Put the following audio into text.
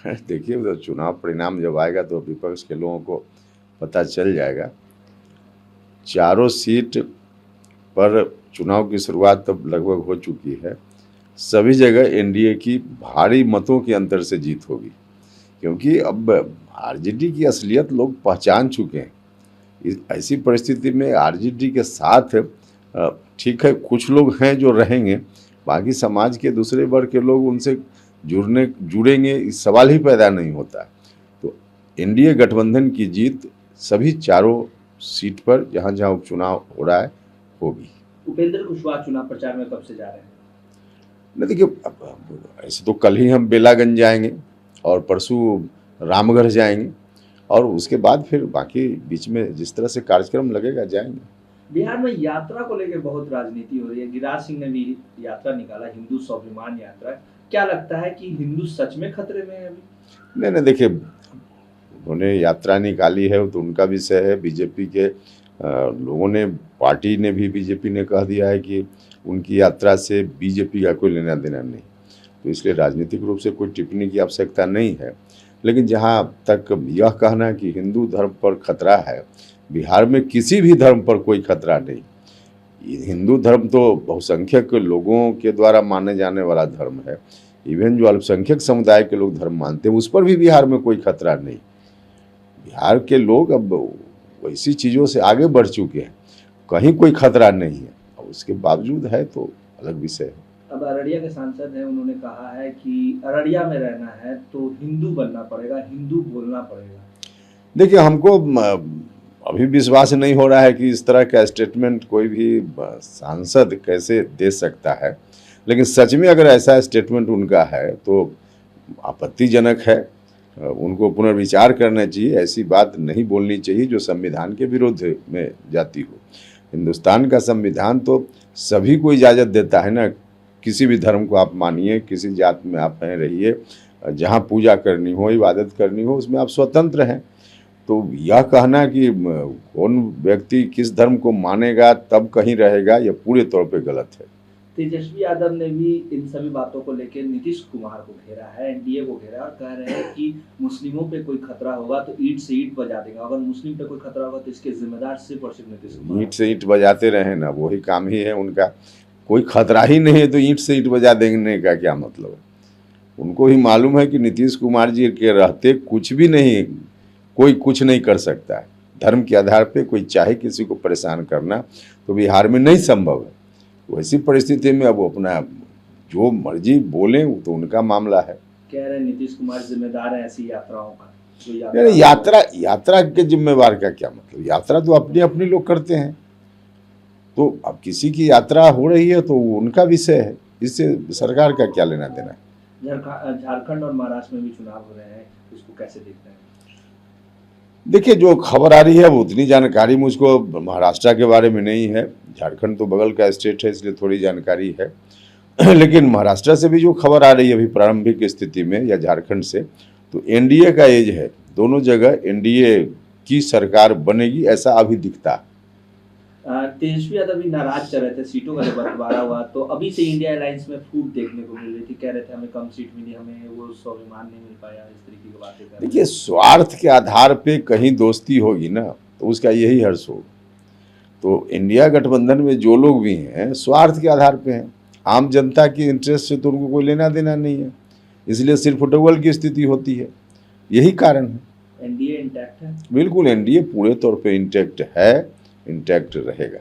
देखिए, तो चुनाव परिणाम जब आएगा तो विपक्ष के लोगों को पता चल जाएगा। चारों सीट पर चुनाव की शुरुआत तब लगभग हो चुकी है। सभी जगह एनडीए की भारी मतों के अंतर से जीत होगी, क्योंकि अब आरजेडी की असलियत लोग पहचान चुके हैं। ऐसी परिस्थिति में आरजेडी के साथ ठीक है, कुछ लोग हैं जो रहेंगे, बाकी समाज के दूसरे वर्ग के लोग उनसे जुड़ेंगे, इस सवाल ही पैदा नहीं होता। तो एनडीए गठबंधन की जीत सभी चारों सीट पर जहां जहां उपचुनाव हो रहा है होगी। उपेंद्र कुशवाहा चुनाव प्रचार में कब से जा रहे हैं? नहीं, देखिए, ऐसे तो कल ही हम बेलागंज जाएंगे और परसों रामगढ़ जाएंगे और उसके बाद फिर बाकी बीच में जिस तरह से कार्यक्रम लगेगा जाएंगे। बिहार में यात्रा को लेकर बहुत राजनीति हो रही है। गिरिराज सिंह ने भी यात्रा निकाला, हिंदू स्वाभिमान यात्रा। क्या लगता है कि हिंदू सच में खतरे में है अभी? नहीं, देखिए, उन्होंने यात्रा निकाली है तो उनका विषय है। बीजेपी के लोगों ने, पार्टी ने भी, बीजेपी ने कह दिया है कि उनकी यात्रा से बीजेपी का कोई लेना देना नहीं, तो इसलिए राजनीतिक रूप से कोई टिप्पणी की आवश्यकता नहीं है। लेकिन जहाँ तक यह कहना कि हिंदू धर्म पर खतरा है, बिहार में किसी भी धर्म पर कोई खतरा नहीं। हिंदू धर्म तो बहुसंख्यक लोगों के द्वारा माने जाने वाला धर्म है। इवन जो अल्पसंख्यक समुदाय के लोग धर्म मानते हैं उस पर भी बिहार में कोई खतरा नहीं। बिहार के लोग अब वैसी चीज़ों से आगे बढ़ चुके हैं, कहीं कोई खतरा नहीं है। और उसके बावजूद है तो अलग विषय है। अब अररिया के सांसद हैं, उन्होंने कहा है कि अररिया में रहना है तो हिंदू बनना पड़ेगा, हिंदू बोलना पड़ेगा। देखिए, हमको अभी विश्वास नहीं हो रहा है कि इस तरह का स्टेटमेंट कोई भी सांसद कैसे दे सकता है, लेकिन सच में अगर ऐसा स्टेटमेंट उनका है तो आपत्तिजनक है। उनको पुनर्विचार करना चाहिए। ऐसी बात नहीं बोलनी चाहिए जो संविधान के विरुद्ध में जाती हो। हिंदुस्तान का संविधान तो सभी को इजाज़त देता है ना, किसी भी धर्म को आप मानिए, किसी जात में आप रहिए, जहाँ पूजा करनी हो, इबादत करनी हो, उसमें आप स्वतंत्र हैं। तो यह कहना कि कौन व्यक्ति किस धर्म को मानेगा तब कहीं रहेगा, यह पूरे तौर पे गलत है। तेजस्वी यादव ने भी इन सभी बातों को लेकर नीतीश कुमार को घेरा है, एनडीए को घेरा और कह रहे हैं कि मुस्लिमों पे कोई खतरा होगा तो ईंट से ईंट बजा देगा, अगर मुस्लिम पे कोई खतरा होगा तो इसके जिम्मेदार सिर्फ और सिर्फ नीतीश कुमार। ईंट से ईंट बजाते रहे ना, वही काम ही है उनका। कोई खतरा ही नहीं है तो ईंट से ईंट बजा देने का क्या मतलब है? उनको ही मालूम है कि नीतीश कुमार जी के रहते कुछ भी नहीं, कोई कुछ नहीं कर सकता है। धर्म के आधार पे कोई चाहे किसी को परेशान करना तो बिहार में नहीं संभव है। वैसी परिस्थिति में अब वो अपना जो मर्जी बोले वो तो उनका मामला है। कह रहे नीतीश कुमार जिम्मेदार है ऐसी यात्राओं का। यात्रा के जिम्मेवार का क्या मतलब? यात्रा तो अपनी अपनी लोग करते हैं। तो अब किसी की यात्रा हो रही है तो उनका विषय है, इससे सरकार का क्या लेना देना है। झारखंड और महाराष्ट्र में भी चुनाव हो रहे हैं, इसको कैसे देखते हैं? देखिए, जो खबर आ रही है वो उतनी जानकारी मुझको महाराष्ट्र के बारे में नहीं है। झारखंड तो बगल का स्टेट है इसलिए थोड़ी जानकारी है। लेकिन महाराष्ट्र से भी जो खबर आ रही है अभी प्रारंभिक स्थिति में, या झारखंड से, तो एनडीए का एज है। दोनों जगह एनडीए की सरकार बनेगी ऐसा अभी दिखता है। तेजस्वी यादव भी नाराज चल रहे थे, सीटों का जब बंटवारा हुआ तो अभी से इंडिया अलायंस में फूट देखने को मिल रही थी। कह रहे थे हमें कम सीट मिली, हमें वो स्वाभिमान नहीं मिल पाया, इस तरीके की बातें कर रहे थे। देखिए, स्वार्थ के आधार पे कहीं दोस्ती होगी ना तो उसका यही हर्ष होगा। तो इंडिया गठबंधन में जो लोग भी हैं स्वार्थ के आधार पे हैं। आम जनता की इंटरेस्ट से तो उनको कोई लेना देना नहीं है, इसलिए सिर्फ फुटबॉल की स्थिति होती है। यही कारण है। एनडीए इंटैक्ट है? बिल्कुल, एनडीए पूरे तौर पे इंटैक्ट है, इंटैक्ट रहेगा।